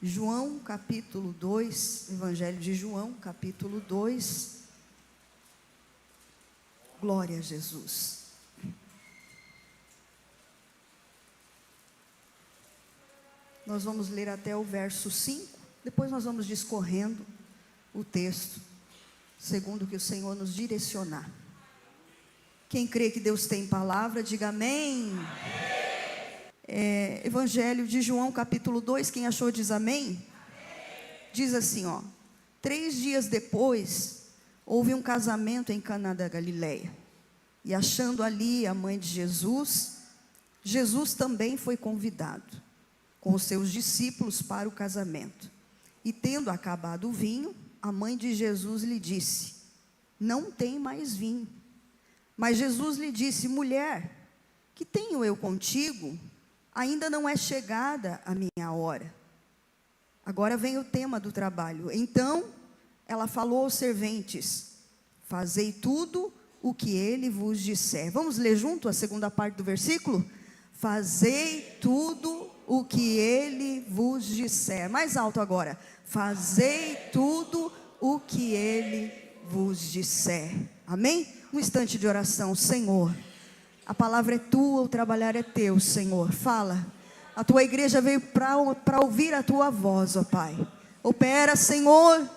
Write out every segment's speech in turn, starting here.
João capítulo 2, Evangelho de João capítulo 2, glória a Jesus. Nós vamos ler até o verso 5, depois nós vamos discorrendo o texto, segundo o que o Senhor nos direcionar. Quem crê que Deus tem palavra, diga amém. Evangelho de João capítulo 2, quem achou diz amém? Diz assim, 3 dias depois, houve um casamento em Caná da Galileia, e achando ali a mãe de Jesus, Jesus também foi convidado, com os seus discípulos para o casamento. E tendo acabado o vinho, a mãe de Jesus lhe disse: não tem mais vinho. Mas Jesus lhe disse: mulher, que tenho eu contigo? Ainda não é chegada a minha hora. Agora vem o tema do trabalho. Então ela falou aos serventes: fazei tudo o que ele vos disser. Vamos ler junto a segunda parte do versículo? Fazei tudo o que ele vos disser. Mais alto agora. Fazei tudo o que ele vos disser. Amém? Um instante de oração. Senhor, a palavra é tua, o trabalhar é teu, Senhor. Fala. A tua igreja veio para ouvir a tua voz, ó Pai. Opera, Senhor.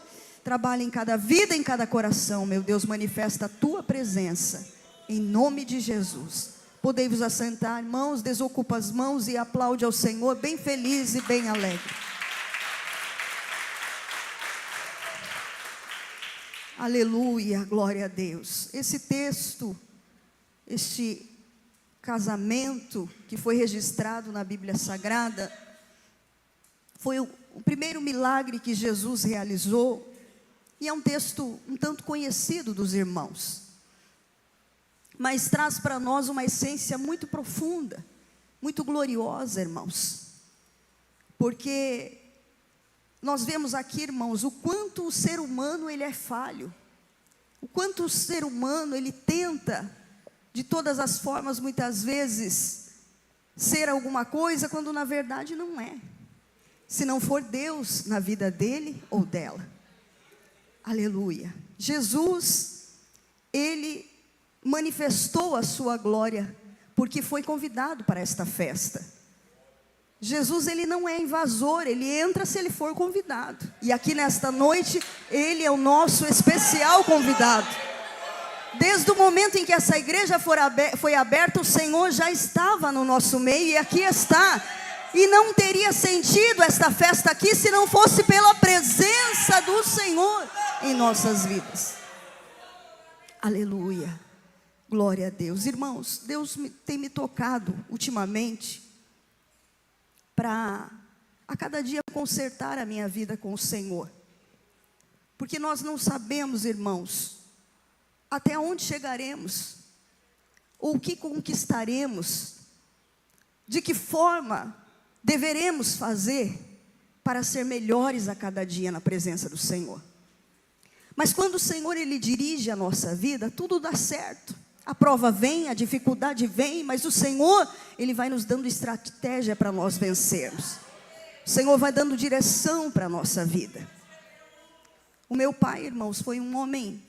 Trabalha em cada vida, em cada coração, meu Deus. Manifesta a tua presença. Em nome de Jesus. Podei-vos assentar, irmãos. Desocupa as mãos e aplaude ao Senhor, bem feliz e bem alegre. Aleluia, glória a Deus. Esse texto, este casamento que foi registrado na Bíblia Sagrada, foi o primeiro milagre que Jesus realizou, e é um texto um tanto conhecido dos irmãos, mas traz para nós uma essência muito profunda, muito gloriosa, irmãos, porque nós vemos aqui, irmãos, o quanto o ser humano ele é falho, o quanto o ser humano ele tenta de todas as formas, muitas vezes, ser alguma coisa, quando na verdade não é, se não for Deus na vida dele ou dela. Aleluia. Jesus, ele manifestou a sua glória, porque foi convidado para esta festa. Jesus, ele não é invasor, ele entra se ele for convidado, e aqui nesta noite, ele é o nosso especial convidado. Desde o momento em que essa igreja foi aberta, o Senhor já estava no nosso meio, e aqui está. E não teria sentido esta festa aqui, se não fosse pela presença do Senhor em nossas vidas. Aleluia, glória a Deus. Irmãos, Deus tem me tocado ultimamente, para a cada dia consertar a minha vida com o Senhor. Porque nós não sabemos, irmãos, até onde chegaremos, ou o que conquistaremos, de que forma deveremos fazer para ser melhores a cada dia na presença do Senhor. Mas quando o Senhor ele dirige a nossa vida, tudo dá certo. A prova vem, a dificuldade vem, mas o Senhor ele vai nos dando estratégia para nós vencermos. O Senhor vai dando direção para a nossa vida. O meu pai, irmãos, foi um homem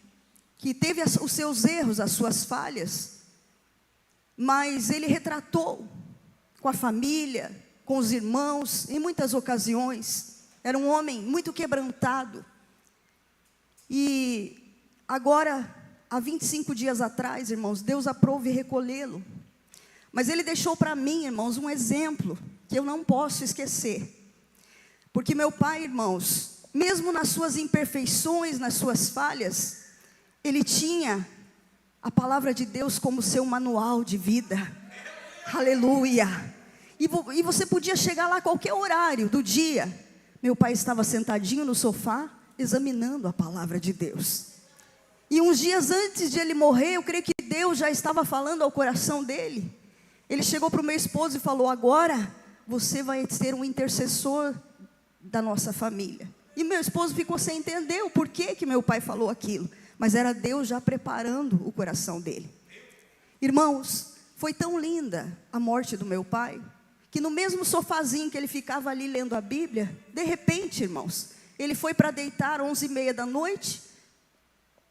que teve os seus erros, as suas falhas, mas ele retratou com a família, com os irmãos, em muitas ocasiões. Era um homem muito quebrantado. E agora, há 25 dias atrás, irmãos, Deus aprove recolhê-lo. Mas ele deixou para mim, irmãos, um exemplo que eu não posso esquecer. Porque meu pai, irmãos, mesmo nas suas imperfeições, nas suas falhas, ele tinha a palavra de Deus como seu manual de vida. Aleluia. E você podia chegar lá a qualquer horário do dia. Meu pai estava sentadinho no sofá, examinando a palavra de Deus. E uns dias antes de ele morrer, eu creio que Deus já estava falando ao coração dele. Ele chegou para o meu esposo e falou: agora você vai ser um intercessor da nossa família. E meu esposo ficou sem entender o porquê que meu pai falou aquilo. Mas era Deus já preparando o coração dele. Irmãos, foi tão linda a morte do meu pai, que no mesmo sofazinho que ele ficava ali lendo a Bíblia, de repente, irmãos, ele foi para deitar 11h30 da noite,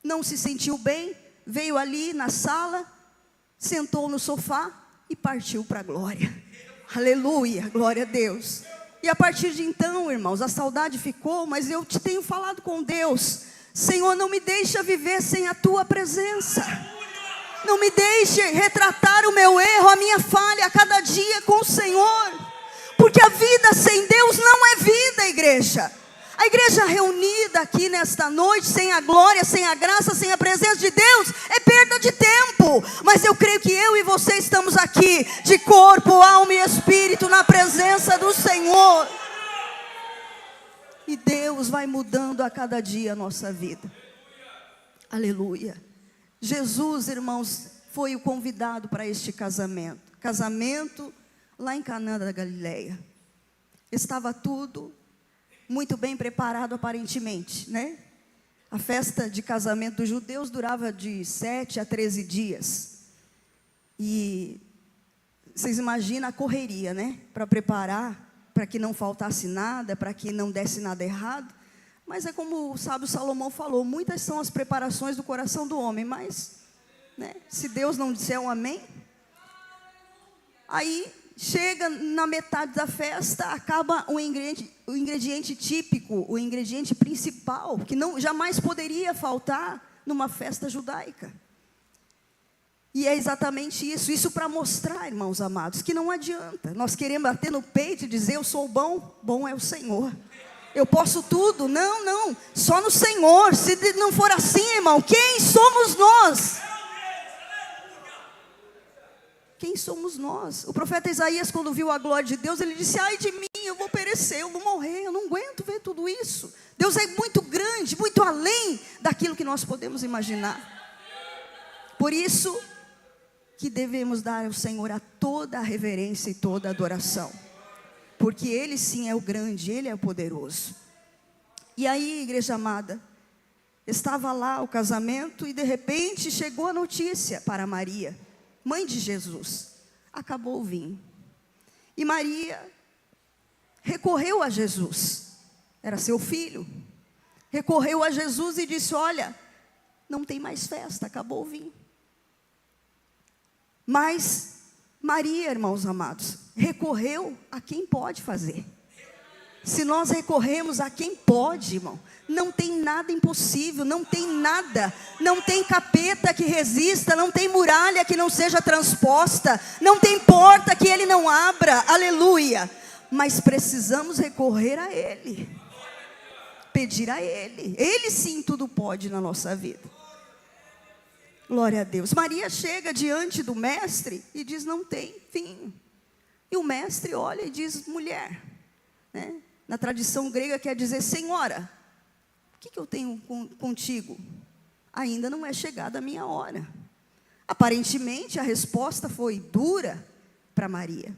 não se sentiu bem, veio ali na sala, sentou no sofá e partiu para a glória. Aleluia, glória a Deus. E a partir de então, irmãos, a saudade ficou, mas eu te tenho falado com Deus: Senhor, não me deixa viver sem a tua presença. Não me deixe retratar o meu erro, a minha falha a cada dia com o Senhor. Porque a vida sem Deus não é vida, igreja. A igreja reunida aqui nesta noite, sem a glória, sem a graça, sem a presença de Deus, é perda de tempo. Mas eu creio que eu e você estamos aqui, de corpo, alma e espírito, na presença do Senhor. E Deus vai mudando a cada dia a nossa vida. Aleluia. Jesus, irmãos, foi o convidado para este casamento. Casamento lá em Canaã da Galileia. Estava tudo muito bem preparado aparentemente, né? A festa de casamento dos judeus durava de 7 a 13 dias. E vocês imaginam a correria, né? Para preparar, para que não faltasse nada, para que não desse nada errado. Mas é como o sábio Salomão falou, muitas são as preparações do coração do homem, mas, né, se Deus não disser um amém, aí chega na metade da festa, acaba o ingrediente típico, o ingrediente principal, que não jamais poderia faltar numa festa judaica. E é exatamente isso para mostrar, irmãos amados, que não adianta nós queremos bater no peito e dizer: eu sou bom, bom é o Senhor. Eu posso tudo. Não, só no Senhor. Se não for assim, irmão, quem somos nós? Quem somos nós? O profeta Isaías, quando viu a glória de Deus, ele disse: ai de mim, eu vou perecer, eu vou morrer, eu não aguento ver tudo isso. Deus é muito grande, muito além daquilo que nós podemos imaginar. Por isso que devemos dar ao Senhor a toda a reverência e toda a adoração. Porque Ele sim é o grande, Ele é o poderoso. E aí, igreja amada, estava lá o casamento e de repente chegou a notícia para Maria, mãe de Jesus: acabou o vinho. E Maria recorreu a Jesus, era seu filho. Recorreu a Jesus e disse: olha, não tem mais festa, acabou o vinho. Mas Maria, irmãos amados, recorreu a quem pode fazer. Se nós recorremos a quem pode, irmão, não tem nada impossível, não tem nada, não tem capeta que resista, não tem muralha que não seja transposta, não tem porta que Ele não abra, aleluia. Mas precisamos recorrer a Ele, pedir a Ele. Ele sim tudo pode na nossa vida. Glória a Deus. Maria chega diante do mestre e diz: não tem vinho. E o mestre olha e diz: mulher, né? Na tradição grega quer dizer: senhora, o que eu tenho contigo? Ainda não é chegada a minha hora. Aparentemente a resposta foi dura para Maria.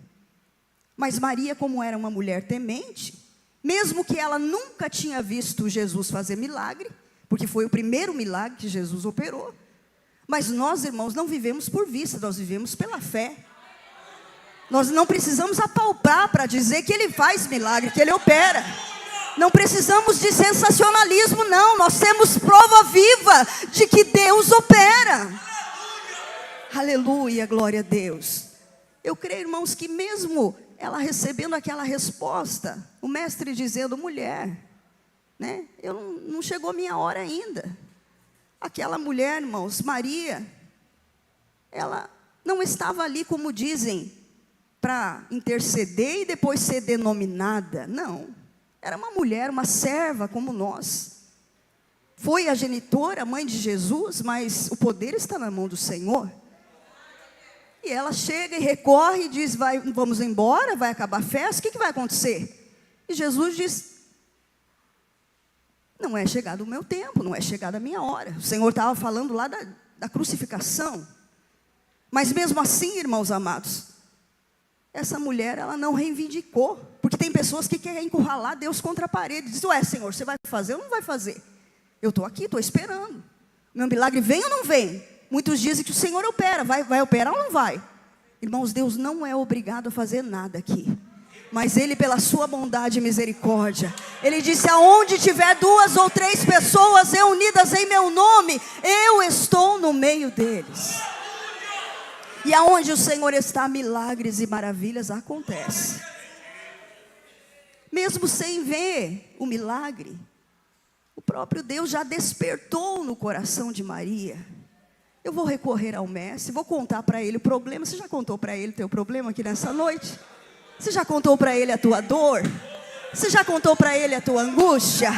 Mas Maria, como era uma mulher temente, mesmo que ela nunca tinha visto Jesus fazer milagre, porque foi o primeiro milagre que Jesus operou, mas nós, irmãos, não vivemos por vista, nós vivemos pela fé. Nós não precisamos apalpar para dizer que Ele faz milagre, que Ele opera. Não precisamos de sensacionalismo, não. Nós temos prova viva de que Deus opera. Aleluia, glória a Deus. Eu creio, irmãos, que mesmo ela recebendo aquela resposta, o mestre dizendo: mulher, né, não chegou a minha hora ainda. Aquela mulher, irmãos, Maria, ela não estava ali, como dizem, para interceder e depois ser denominada. Não, era uma mulher, uma serva como nós. Foi a genitora, a mãe de Jesus, mas o poder está na mão do Senhor. E ela chega e recorre e diz: vamos embora, vai acabar a festa, o que vai acontecer? E Jesus diz: não é chegado o meu tempo, não é chegada a minha hora. O Senhor estava falando lá da crucificação. Mas mesmo assim, irmãos amados, essa mulher, ela não reivindicou. Porque tem pessoas que querem encurralar Deus contra a parede. Diz: ué, Senhor, você vai fazer ou não vai fazer? Eu estou aqui, estou esperando. Meu milagre vem ou não vem? Muitos dizem que o Senhor opera. Vai operar ou não vai? Irmãos, Deus não é obrigado a fazer nada aqui. Mas Ele, pela sua bondade e misericórdia, Ele disse: aonde tiver 2 ou 3 pessoas reunidas em meu nome, eu estou no meio deles. E aonde o Senhor está, milagres e maravilhas acontecem. Mesmo sem ver o milagre, o próprio Deus já despertou no coração de Maria. Eu vou recorrer ao mestre, vou contar para ele o problema. Você já contou para ele o teu problema aqui nessa noite? Você já contou para ele a tua dor? Você já contou para ele a tua angústia?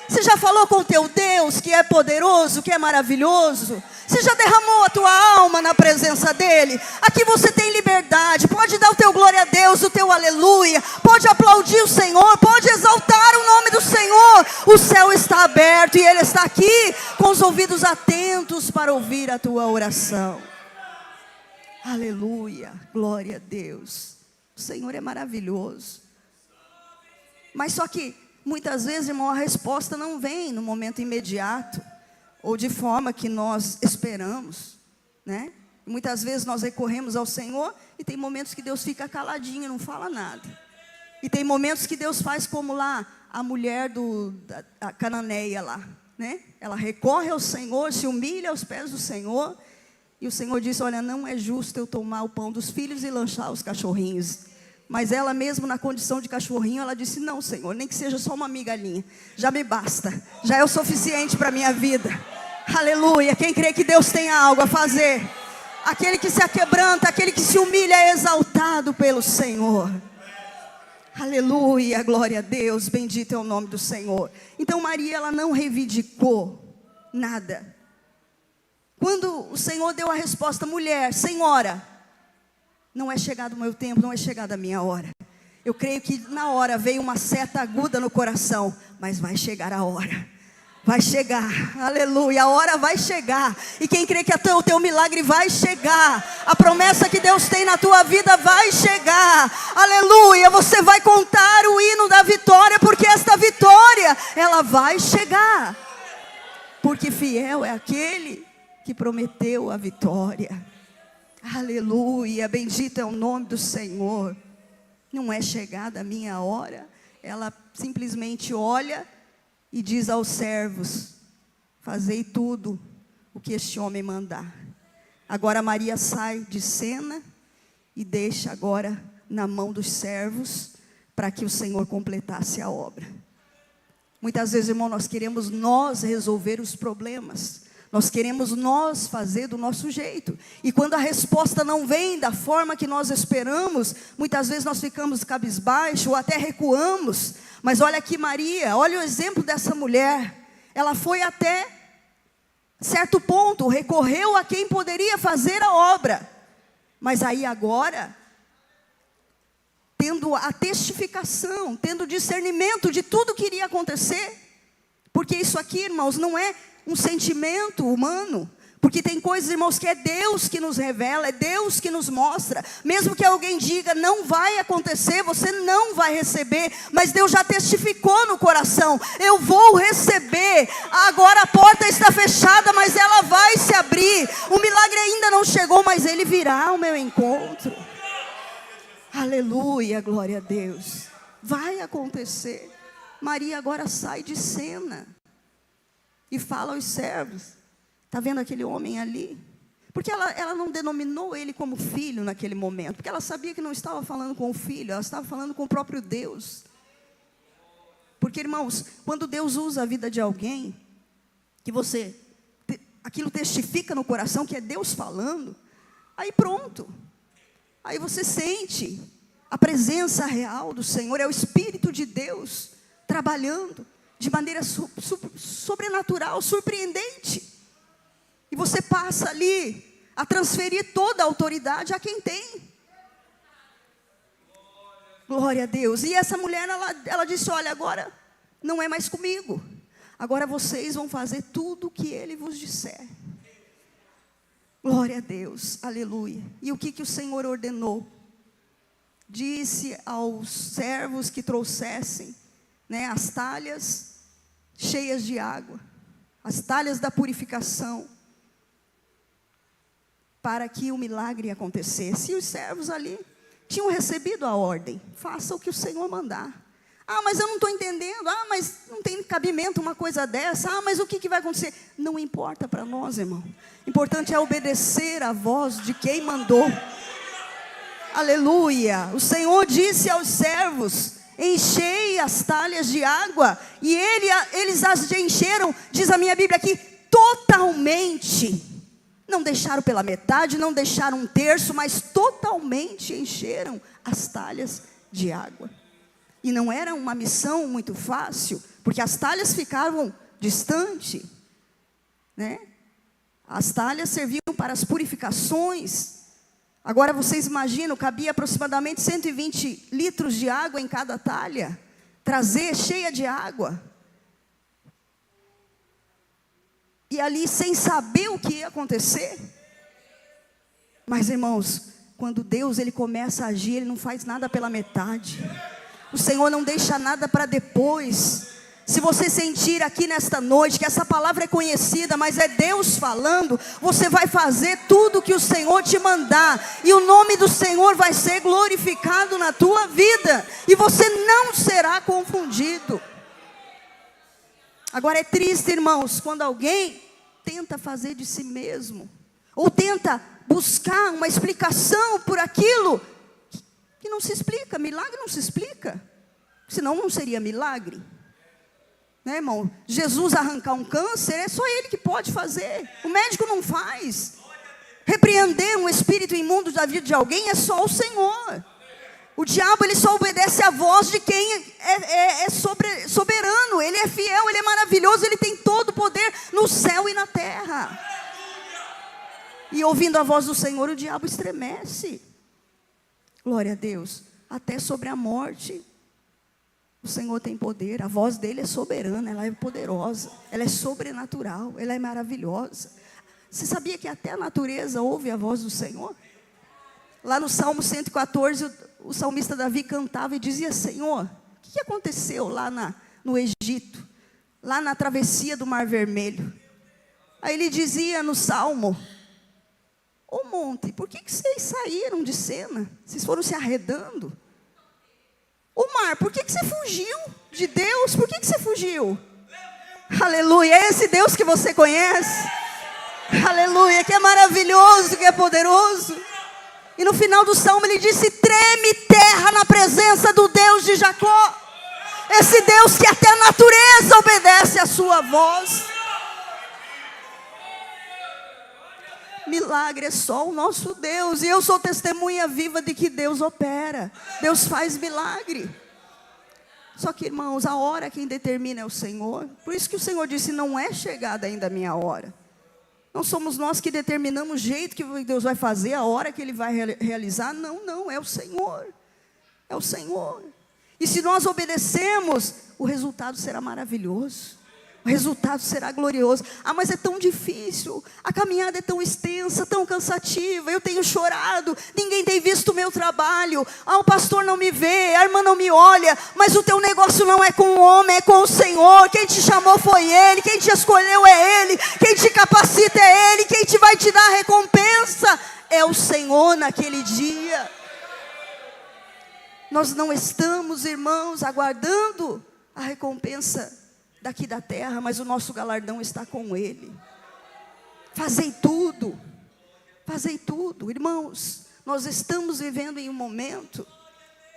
Você já falou com o teu Deus, que é poderoso, que é maravilhoso? Você já derramou a tua alma na presença dele? Aqui você tem liberdade. Pode dar o teu glória a Deus, o teu aleluia. Pode aplaudir o Senhor, pode exaltar o nome do Senhor. O céu está aberto e Ele está aqui com os ouvidos atentos para ouvir a tua oração. Aleluia, glória a Deus. O Senhor é maravilhoso. Mas só que muitas vezes, irmão, a resposta não vem no momento imediato, ou de forma que nós esperamos, né? Muitas vezes nós recorremos ao Senhor, e tem momentos que Deus fica caladinho, não fala nada. E tem momentos que Deus faz como lá, a mulher da cananeia lá, né? Ela recorre ao Senhor, se humilha aos pés do Senhor, e o Senhor disse: olha, não é justo eu tomar o pão dos filhos e lanchar os cachorrinhos. Mas ela mesmo na condição de cachorrinho, ela disse: não, Senhor, nem que seja só uma migalhinha, já me basta, já é o suficiente para a minha vida. Aleluia. Quem crê que Deus tem algo a fazer, aquele que se aquebranta, aquele que se humilha, é exaltado pelo Senhor. Aleluia, glória a Deus, bendito é o nome do Senhor. Então Maria, ela não reivindicou nada. Quando o Senhor deu a resposta: mulher, senhora, não é chegado o meu tempo, não é chegada a minha hora. Eu creio que na hora veio uma seta aguda no coração, mas vai chegar a hora. Vai chegar, aleluia, a hora vai chegar. E quem crê que o teu milagre vai chegar, a promessa que Deus tem na tua vida vai chegar, aleluia. Você vai contar o hino da vitória, porque esta vitória, ela vai chegar. Porque fiel é aquele que prometeu a vitória. Aleluia, bendito é o nome do Senhor. Não é chegada a minha hora. Ela simplesmente olha e diz aos servos: fazei tudo o que este homem mandar. Agora Maria sai de cena e deixa agora na mão dos servos, para que o Senhor completasse a obra. Muitas vezes, irmão, nós queremos resolver os problemas. Nós queremos fazer do nosso jeito. E quando a resposta não vem da forma que nós esperamos, muitas vezes nós ficamos cabisbaixo ou até recuamos. Mas olha aqui Maria, olha o exemplo dessa mulher. Ela foi até certo ponto, recorreu a quem poderia fazer a obra. Mas aí agora, tendo a testificação, tendo discernimento de tudo que iria acontecer. Porque isso aqui, irmãos, não é um sentimento humano, porque tem coisas, irmãos, que é Deus que nos revela, é Deus que nos mostra. Mesmo que alguém diga: não vai acontecer, você não vai receber, mas Deus já testificou no coração: eu vou receber. Agora a porta está fechada, mas ela vai se abrir. O milagre ainda não chegou, mas ele virá ao meu encontro. Aleluia, glória a Deus. Vai acontecer. Maria agora sai de cena e fala aos servos: está vendo aquele homem ali? Porque ela não denominou ele como filho naquele momento, porque ela sabia que não estava falando com o filho, ela estava falando com o próprio Deus. Porque, irmãos, quando Deus usa a vida de alguém, que aquilo testifica no coração que é Deus falando, aí pronto, aí você sente a presença real do Senhor, é o Espírito de Deus trabalhando de maneira sobrenatural, surpreendente. E você passa ali a transferir toda a autoridade a quem tem. Glória a Deus. E essa mulher, ela disse: olha, agora não é mais comigo. Agora vocês vão fazer tudo o que ele vos disser. Glória a Deus, aleluia. E o que o Senhor ordenou? Disse aos servos que trouxessem, as talhas cheias de água, as talhas da purificação. para que o milagre acontecesse. E os servos ali tinham recebido a ordem: faça o que o Senhor mandar. Ah, mas eu não estou entendendo. Ah, mas não tem cabimento uma coisa dessa. Ah, mas o que vai acontecer? Não importa para nós, irmão. Importante é obedecer à voz de quem mandou. Aleluia. O Senhor disse aos servos: enchei as talhas de água. E eles as encheram, diz a minha Bíblia aqui, totalmente. Não deixaram pela metade, não deixaram um terço, mas totalmente encheram as talhas de água. E não era uma missão muito fácil, porque as talhas ficavam distantes, né? As talhas serviam para as purificações. Agora vocês imaginam, cabia aproximadamente 120 litros de água em cada talha. Trazer cheia de água. E ali sem saber o que ia acontecer. Mas irmãos, quando Deus ele começa a agir, Ele não faz nada pela metade. O Senhor não deixa nada para depois. Se você sentir aqui nesta noite que essa palavra é conhecida, mas é Deus falando, você vai fazer tudo que o Senhor te mandar, e o nome do Senhor vai ser glorificado na tua vida, e você não será confundido. Agora é triste, irmãos, quando alguém tenta fazer de si mesmo, ou tenta buscar uma explicação por aquilo que não se explica. Milagre não se explica, senão não seria milagre, né, irmão? Jesus arrancar um câncer, é só Ele que pode fazer, o médico não faz. Repreender um espírito imundo da vida de alguém é só o Senhor. O diabo ele só obedece à voz de quem é soberano. Ele é fiel, Ele é maravilhoso, Ele tem todo o poder no céu e na terra. E ouvindo a voz do Senhor, o diabo estremece. Glória a Deus. Até sobre a morte, o Senhor tem poder. A voz dele é soberana, ela é poderosa, ela é sobrenatural, ela é maravilhosa. Você sabia que até a natureza ouve a voz do Senhor? Lá no Salmo 114, o salmista Davi cantava e dizia: Senhor, o que aconteceu lá no Egito? Lá na travessia do Mar Vermelho. Aí ele dizia no Salmo: ô monte, por que vocês saíram de cena? Vocês foram se arredando. Ô mar, por que você fugiu de Deus? Por que você fugiu? Aleluia, é esse Deus que você conhece? Aleluia, que é maravilhoso, que é poderoso. E no final do Salmo ele disse: treme terra na presença do Deus de Jacó. Esse Deus que até a natureza obedece a sua voz. Milagre é só o nosso Deus. E eu sou testemunha viva de que Deus opera. Deus faz milagre. Só que, irmãos, a hora quem determina é o Senhor. Por isso que o Senhor disse: não é chegada ainda a minha hora. Não somos nós que determinamos o jeito que Deus vai fazer, a hora que Ele vai realizar. Não, é o Senhor. É o Senhor. E se nós obedecemos, o resultado será maravilhoso. O resultado será glorioso. Ah, mas é tão difícil. A caminhada é tão extensa, tão cansativa. Eu tenho chorado. Ninguém tem visto o meu trabalho. Ah, o pastor não me vê, a irmã não me olha. Mas o teu negócio não é com o homem, é com o Senhor. Quem te chamou foi Ele. Quem te escolheu é Ele. Quem te capacita é Ele. Quem te vai te dar a recompensa é o Senhor naquele dia. Nós não estamos, irmãos, aguardando a recompensa daqui da terra, mas o nosso galardão está com Ele. Fazei tudo, irmãos. Nós estamos vivendo em um momento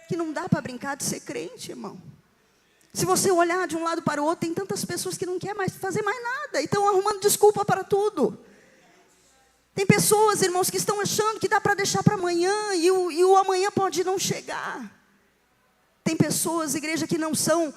que não dá para brincar de ser crente, irmão. Se você olhar de um lado para o outro, tem tantas pessoas que não querem mais fazer mais nada, e estão arrumando desculpa para tudo. Tem pessoas, irmãos, que estão achando que dá para deixar para amanhã, e o amanhã pode não chegar. Tem pessoas, igreja, que não são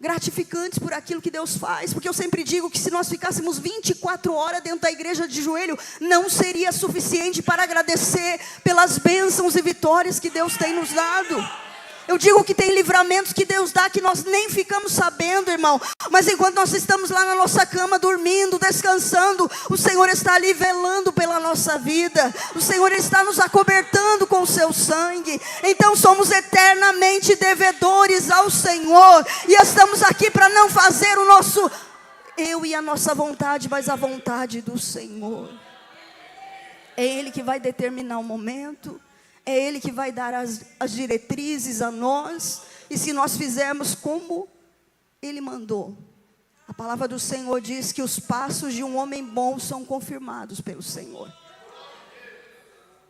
gratificantes por aquilo que Deus faz, porque eu sempre digo que se nós ficássemos 24 horas dentro da igreja de joelho, não seria suficiente para agradecer pelas bênçãos e vitórias que Deus tem nos dado. Eu digo que tem livramentos que Deus dá que nós nem ficamos sabendo, irmão. Mas enquanto nós estamos lá na nossa cama, dormindo, descansando, o Senhor está ali velando pela nossa vida. O Senhor está nos acobertando com o seu sangue. Então somos eternamente devedores ao Senhor. E estamos aqui para não fazer o nosso eu e a nossa vontade, mas a vontade do Senhor. É Ele que vai determinar o momento. É Ele que vai dar as diretrizes a nós. E se nós fizermos como Ele mandou. A palavra do Senhor diz que os passos de um homem bom são confirmados pelo Senhor.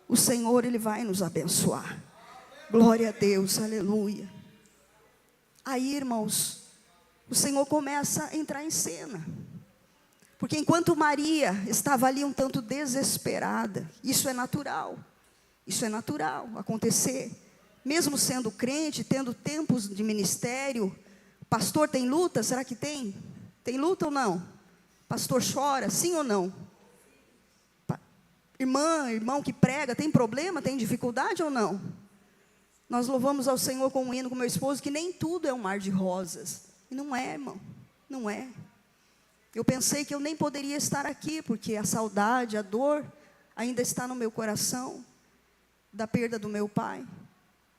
O Senhor, Ele vai nos abençoar. Glória a Deus, aleluia. Aí, irmãos, o Senhor começa a entrar em cena. Porque enquanto Maria estava ali um tanto desesperada, isso é natural acontecer. Mesmo sendo crente, tendo tempos de ministério, pastor tem luta? Será que tem? Tem luta ou não? Pastor chora, sim ou não? Irmão que prega, tem problema, tem dificuldade ou não? Nós louvamos ao Senhor com um hino com meu esposo, que nem tudo é um mar de rosas. E não é, irmão, não é. Eu pensei que eu nem poderia estar aqui, porque a saudade, a dor, ainda está no meu coração, da perda do meu pai.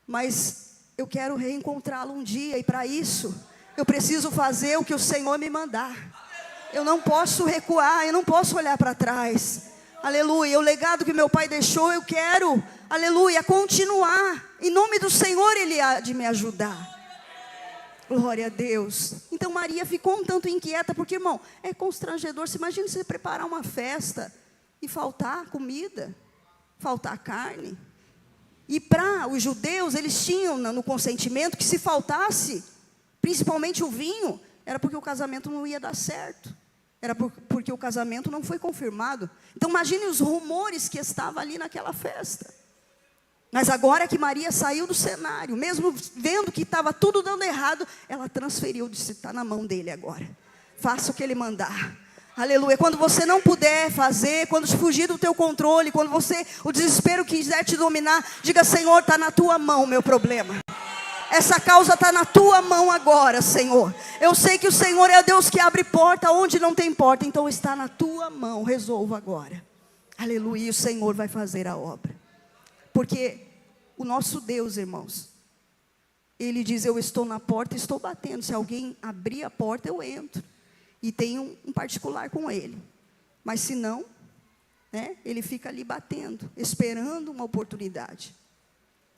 Mas eu quero reencontrá-lo um dia, e para isso, eu preciso fazer o que o Senhor me mandar. Eu não posso recuar, eu não posso olhar para trás. Aleluia, o legado que meu pai deixou, eu quero, aleluia, continuar. Em nome do Senhor, Ele há de me ajudar. Glória a Deus. Então Maria ficou um tanto inquieta, porque, irmão, é constrangedor. Você imagina você preparar uma festa e faltar comida, faltar carne. E para os judeus, eles tinham no consentimento que se faltasse, principalmente o vinho, era porque o casamento não ia dar certo. Era porque o casamento não foi confirmado. Então imagine os rumores que estavam ali naquela festa. Mas agora que Maria saiu do cenário, mesmo vendo que estava tudo dando errado, ela transferiu, disse, está na mão dele agora. Faça o que ele mandar. Aleluia. Quando você não puder fazer, quando fugir do teu controle, quando o desespero quiser te dominar, diga, Senhor, está na tua mão o meu problema. Essa causa está na tua mão agora, Senhor. Eu sei que o Senhor é Deus que abre porta onde não tem porta, então está na tua mão, resolva agora. Aleluia, o Senhor vai fazer a obra. Porque o nosso Deus, irmãos, Ele diz, eu estou na porta e estou batendo. Se alguém abrir a porta, eu entro. E tenho um particular com Ele. Mas se não, né, Ele fica ali batendo, esperando uma oportunidade.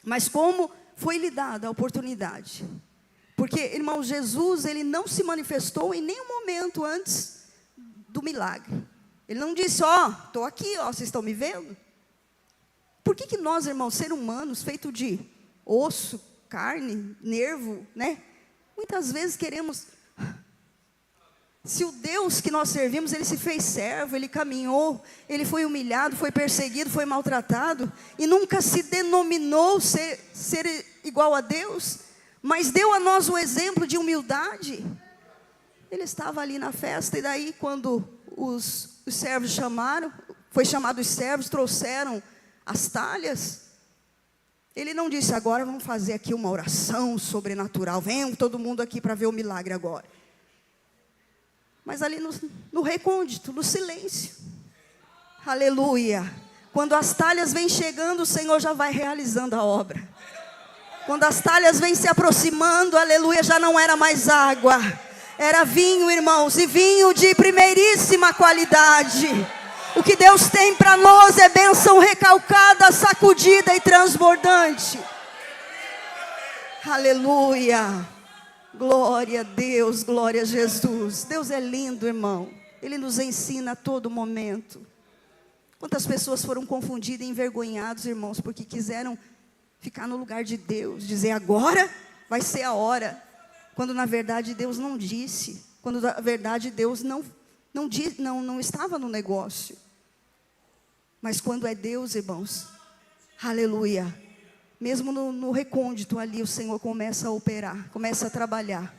Mas como foi lhe dada a oportunidade? Porque, irmão, Jesus, Ele não se manifestou em nenhum momento antes do milagre. Ele não disse, estou aqui, vocês estão me vendo? Por que nós, irmãos, seres humanos, feito de osso, carne, nervo, né? Muitas vezes queremos... Se o Deus que nós servimos, Ele se fez servo, Ele caminhou, Ele foi humilhado, foi perseguido, foi maltratado, e nunca se denominou ser igual a Deus, mas deu a nós o exemplo de humildade. Ele estava ali na festa, e daí quando os servos chamaram, foi chamado os servos, trouxeram as talhas, Ele não disse, agora vamos fazer aqui uma oração sobrenatural, venham todo mundo aqui para ver o milagre agora. Mas ali no recôndito, no silêncio, aleluia, quando as talhas vêm chegando, o Senhor já vai realizando a obra. Quando as talhas vêm se aproximando, aleluia, já não era mais água, era vinho, irmãos, e vinho de primeiríssima qualidade. O que Deus tem para nós é bênção recalcada, sacudida e transbordante. Aleluia. Glória a Deus, glória a Jesus. Deus é lindo, irmão. Ele nos ensina a todo momento. Quantas pessoas foram confundidas e envergonhadas, irmãos, porque quiseram ficar no lugar de Deus, dizer agora vai ser a hora, quando na verdade Deus não disse, quando na verdade Deus não estava no negócio. Mas quando é Deus, irmãos, aleluia, mesmo no recôndito ali, o Senhor começa a operar, começa a trabalhar.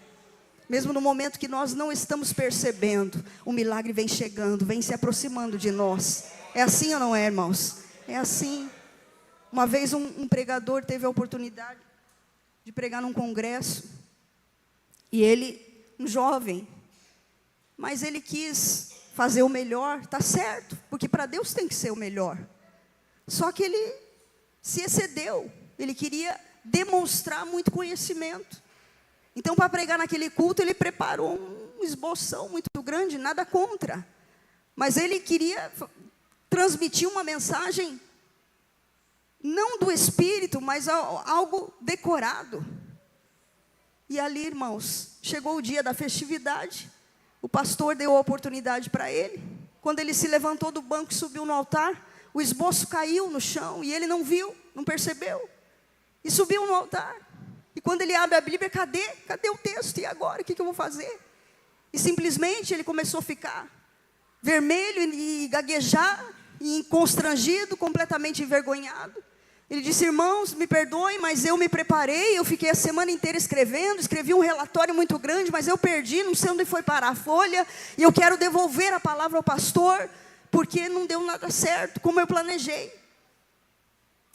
Mesmo no momento que nós não estamos percebendo, o milagre vem chegando, vem se aproximando de nós. É assim ou não é, irmãos? É assim. Uma vez um pregador teve a oportunidade de pregar num congresso. E ele, um jovem, mas ele quis fazer o melhor, está certo, porque para Deus tem que ser o melhor. Só que ele se excedeu, ele queria demonstrar muito conhecimento. Então, para pregar naquele culto, ele preparou um esboção muito grande, nada contra. Mas ele queria transmitir uma mensagem, não do Espírito, mas algo decorado. E ali, irmãos, chegou o dia da festividade, o pastor deu a oportunidade para ele. Quando ele se levantou do banco e subiu no altar, o esboço caiu no chão, e ele não viu, não percebeu, e subiu no altar. E quando ele abre a Bíblia, cadê o texto? E agora, o que eu vou fazer? E simplesmente ele começou a ficar vermelho e gaguejar, e constrangido, completamente envergonhado. Ele disse: irmãos, me perdoem, mas eu me preparei, eu fiquei a semana inteira escrevendo, escrevi um relatório muito grande, mas eu perdi, não sei onde foi parar a folha, e eu quero devolver a palavra ao pastor, porque não deu nada certo, como eu planejei.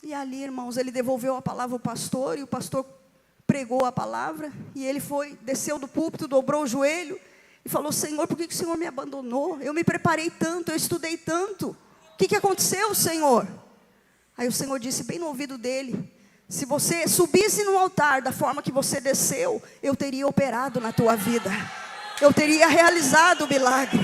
E ali, irmãos, ele devolveu a palavra ao pastor, e o pastor pregou a palavra, e ele desceu do púlpito, dobrou o joelho, e falou: Senhor, por que o Senhor me abandonou? Eu me preparei tanto, eu estudei tanto, o que aconteceu, Senhor? Aí o Senhor disse bem no ouvido dele: se você subisse no altar da forma que você desceu, eu teria operado na tua vida, eu teria realizado o milagre.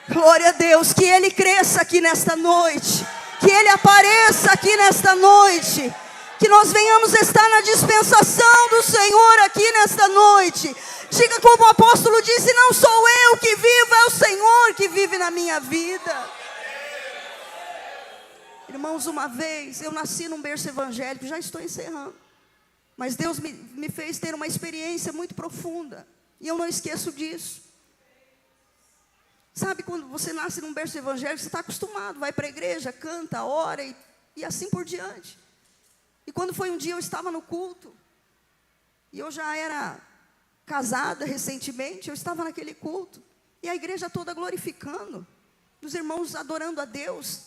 Glória a Deus, que Ele cresça aqui nesta noite, que Ele apareça aqui nesta noite, que nós venhamos estar na dispensação do Senhor aqui nesta noite. Diga como o apóstolo disse: não sou eu que vivo, é o Senhor que vive na minha vida. Irmãos, uma vez eu nasci num berço evangélico, já estou encerrando, mas Deus me fez ter uma experiência muito profunda, e eu não esqueço disso. Sabe, quando você nasce num berço evangélico, você está acostumado, vai para a igreja, canta, ora e assim por diante. E quando foi um dia, eu estava no culto, e eu já era casada recentemente, eu estava naquele culto, e a igreja toda glorificando, os irmãos adorando a Deus,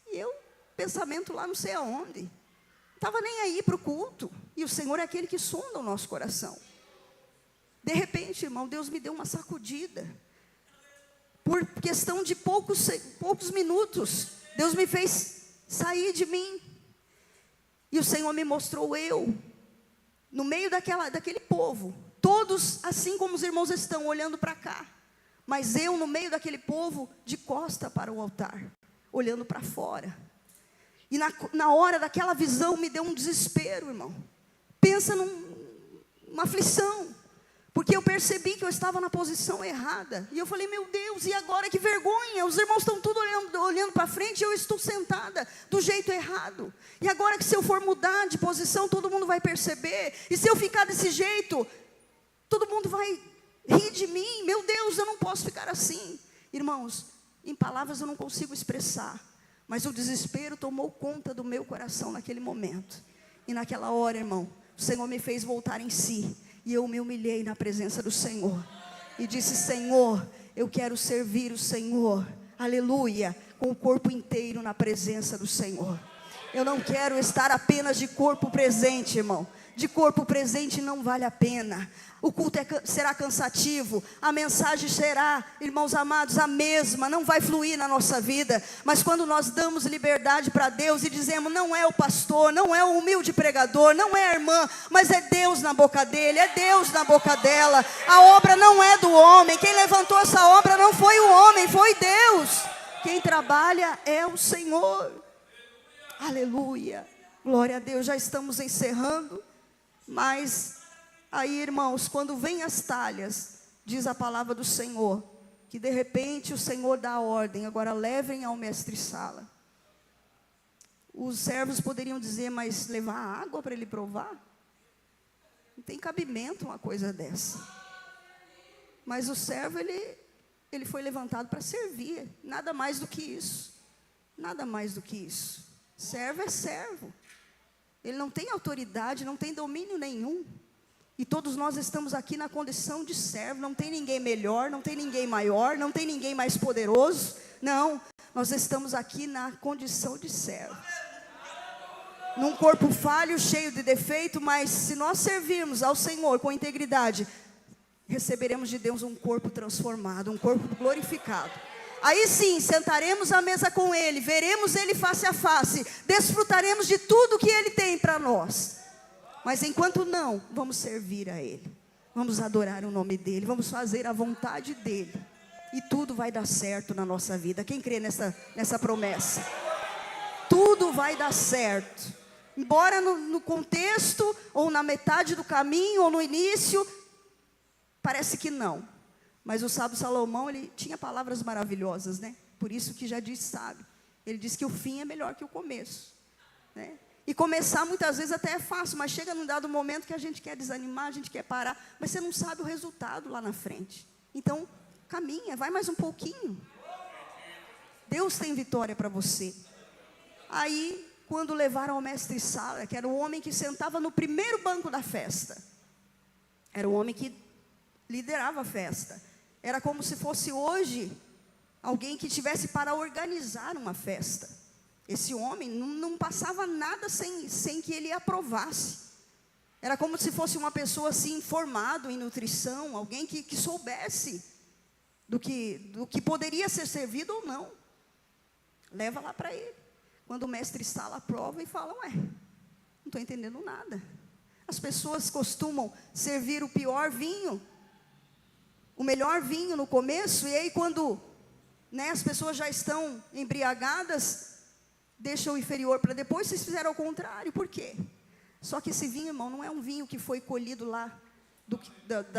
e eu, pensamento lá não sei aonde, não estava nem aí para o culto, e o Senhor é aquele que sonda o nosso coração. De repente, irmão, Deus me deu uma sacudida, por questão de poucos minutos, Deus me fez sair de mim, e o Senhor me mostrou eu, no meio daquele povo, todos assim como os irmãos estão, olhando para cá, mas eu no meio daquele povo, de costa para o altar, olhando para fora. E na hora daquela visão me deu um desespero, irmão. Pensa numa aflição, porque eu percebi que eu estava na posição errada. E eu falei: meu Deus, e agora, que vergonha, os irmãos estão tudo olhando para frente, e eu estou sentada do jeito errado. E agora, que se eu for mudar de posição, todo mundo vai perceber, e se eu ficar desse jeito, todo mundo vai rir de mim. Meu Deus, eu não posso ficar assim. Irmãos, em palavras eu não consigo expressar, mas o desespero tomou conta do meu coração naquele momento. E naquela hora, irmão, o Senhor me fez voltar em si, e eu me humilhei na presença do Senhor, e disse: Senhor, eu quero servir o Senhor, aleluia, com o corpo inteiro na presença do Senhor. Eu não quero estar apenas de corpo presente, irmão. De corpo presente não vale a pena. O culto será cansativo, a mensagem será, irmãos amados, a mesma, não vai fluir na nossa vida. Mas quando nós damos liberdade para Deus e dizemos: não é o pastor, não é o humilde pregador, não é a irmã, mas é Deus na boca dele, é Deus na boca dela. A obra não é do homem, quem levantou essa obra não foi o homem, foi Deus. Quem trabalha é o Senhor. Aleluia, glória a Deus. Já estamos encerrando, mas aí, irmãos, quando vem as talhas, diz a palavra do Senhor, que de repente o Senhor dá a ordem: agora levem ao mestre-sala. Os servos poderiam dizer: mas levar água para ele provar? Não tem cabimento uma coisa dessa. Mas o servo, ele foi levantado para servir, nada mais do que isso. Nada mais do que isso. Servo é servo, ele não tem autoridade, não tem domínio nenhum. E todos nós estamos aqui na condição de servo. Não tem ninguém melhor, não tem ninguém maior, não tem ninguém mais poderoso. Não, nós estamos aqui na condição de servo, num corpo falho, cheio de defeito. Mas se nós servirmos ao Senhor com integridade, receberemos de Deus um corpo transformado, um corpo glorificado. Aí sim, sentaremos à mesa com Ele, veremos Ele face a face, desfrutaremos de tudo que Ele tem para nós. Mas enquanto não, vamos servir a Ele, vamos adorar o nome dEle, vamos fazer a vontade dEle. E tudo vai dar certo na nossa vida. Quem crê nessa promessa? Tudo vai dar certo. Embora no contexto, ou na metade do caminho, ou no início, parece que não. Mas o sábio Salomão, ele tinha palavras maravilhosas, né? Por isso que já disse sábio. Ele diz que o fim é melhor que o começo, né? E começar muitas vezes até é fácil, mas chega num dado momento que a gente quer desanimar, a gente quer parar, mas você não sabe o resultado lá na frente. Então, caminha, vai mais um pouquinho. Deus tem vitória para você. Aí, quando levaram ao mestre Sala, que era o homem que sentava no primeiro banco da festa, era o homem que liderava a festa, era como se fosse hoje alguém que tivesse para organizar uma festa. Esse homem não passava nada sem que ele aprovasse. Era como se fosse uma pessoa assim, formado em nutrição, alguém que soubesse do que poderia ser servido ou não. Leva lá para ele. Quando o mestre Sala aprova e fala, não estou entendendo nada. As pessoas costumam servir o pior vinho, o melhor vinho no começo, e aí quando as pessoas já estão embriagadas, deixam o inferior para depois. Vocês fizeram ao contrário, por quê? Só que esse vinho, irmão, não é um vinho que foi colhido lá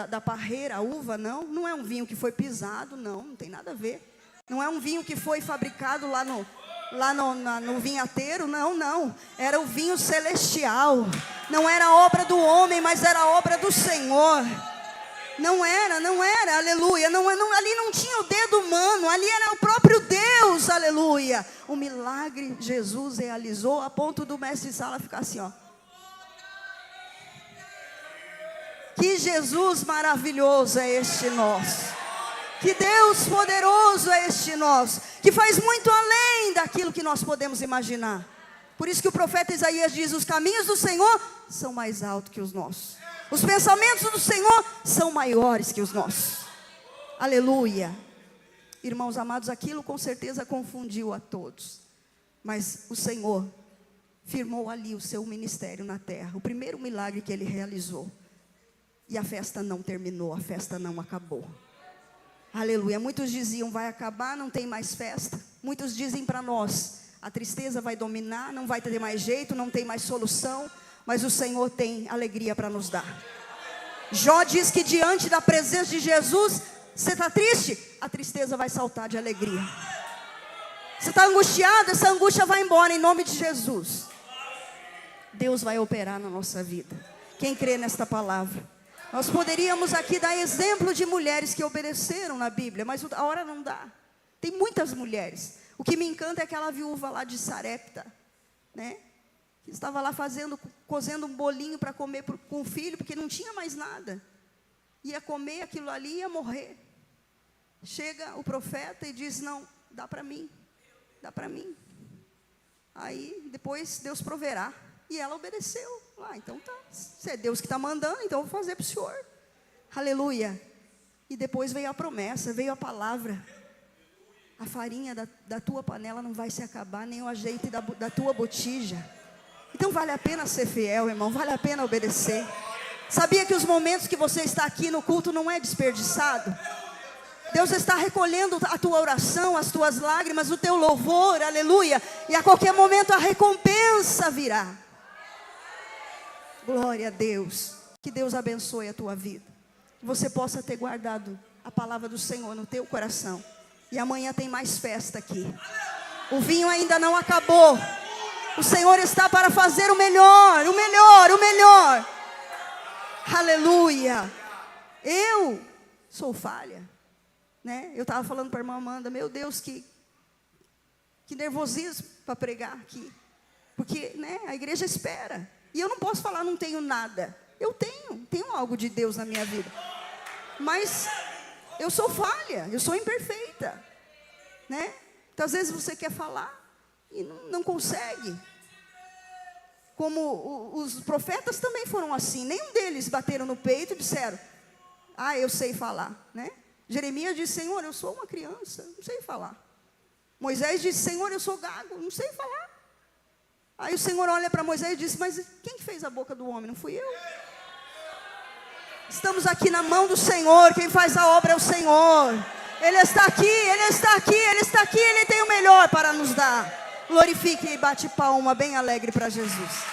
da parreira, a uva, não é um vinho que foi pisado, não tem nada a ver. Não é um vinho que foi fabricado lá no vinhateiro, não, era o vinho celestial. Não era obra do homem, mas era obra do Senhor. Não era, aleluia, ali não tinha o dedo humano, ali era o próprio Deus, aleluia. O milagre Jesus realizou a ponto do mestre Sala ficar assim, ó. Que Jesus maravilhoso é este nosso, que Deus poderoso é este nosso, que faz muito além daquilo que nós podemos imaginar. Por isso que o profeta Isaías diz, os caminhos do Senhor são mais altos que os nossos. Os pensamentos do Senhor são maiores que os nossos. Aleluia. Irmãos amados, aquilo com certeza confundiu a todos. Mas o Senhor firmou ali o seu ministério na terra. O primeiro milagre que ele realizou. E a festa não terminou, a festa não acabou. Aleluia. Muitos diziam, vai acabar, não tem mais festa. Muitos dizem para nós, a tristeza vai dominar, não vai ter mais jeito, não tem mais solução. Mas o Senhor tem alegria para nos dar. Jó diz que diante da presença de Jesus, você está triste? A tristeza vai saltar de alegria. Você está angustiado? Essa angústia vai embora em nome de Jesus. Deus vai operar na nossa vida. Quem crê nesta palavra? Nós poderíamos aqui dar exemplo de mulheres que obedeceram na Bíblia, mas a hora não dá. Tem muitas mulheres. O que me encanta é aquela viúva lá de Sarepta, né? Estava lá cozendo um bolinho para comer com o filho, porque não tinha mais nada. Ia comer aquilo ali e ia morrer. Chega o profeta e diz, não, dá para mim. Aí depois Deus proverá. E ela obedeceu. Então tá, se é Deus que está mandando, então eu vou fazer para o Senhor. Aleluia. E depois veio a promessa, veio a palavra. A farinha da tua panela não vai se acabar, nem o azeite da tua botija. Então vale a pena ser fiel, irmão, vale a pena obedecer. Sabia que os momentos que você está aqui no culto não é desperdiçado? Deus está recolhendo a tua oração, as tuas lágrimas, o teu louvor, aleluia. E a qualquer momento a recompensa virá. Glória a Deus. Que Deus abençoe a tua vida. Que você possa ter guardado a palavra do Senhor no teu coração. E amanhã tem mais festa aqui. O vinho ainda não acabou. O Senhor está para fazer o melhor. Aleluia. Eu sou falha, né? Eu estava falando para a irmã Amanda, meu Deus, que nervosismo para pregar aqui. Porque, a igreja espera. E eu não posso falar, não tenho nada. Eu tenho algo de Deus na minha vida. Mas eu sou falha, eu sou imperfeita, né? Então, às vezes você quer falar e não consegue. Como os profetas também foram assim. Nenhum deles bateram no peito e disseram, eu sei falar, né? Jeremias disse, Senhor, eu sou uma criança, não sei falar. Moisés disse, Senhor, eu sou gago, não sei falar. Aí o Senhor olha para Moisés e diz, mas quem fez a boca do homem? Não fui eu. Estamos aqui na mão do Senhor, quem faz a obra é o Senhor. Ele está aqui, Ele está aqui, Ele está aqui, Ele tem o melhor para nos dar. Glorifique e bate palma bem alegre para Jesus.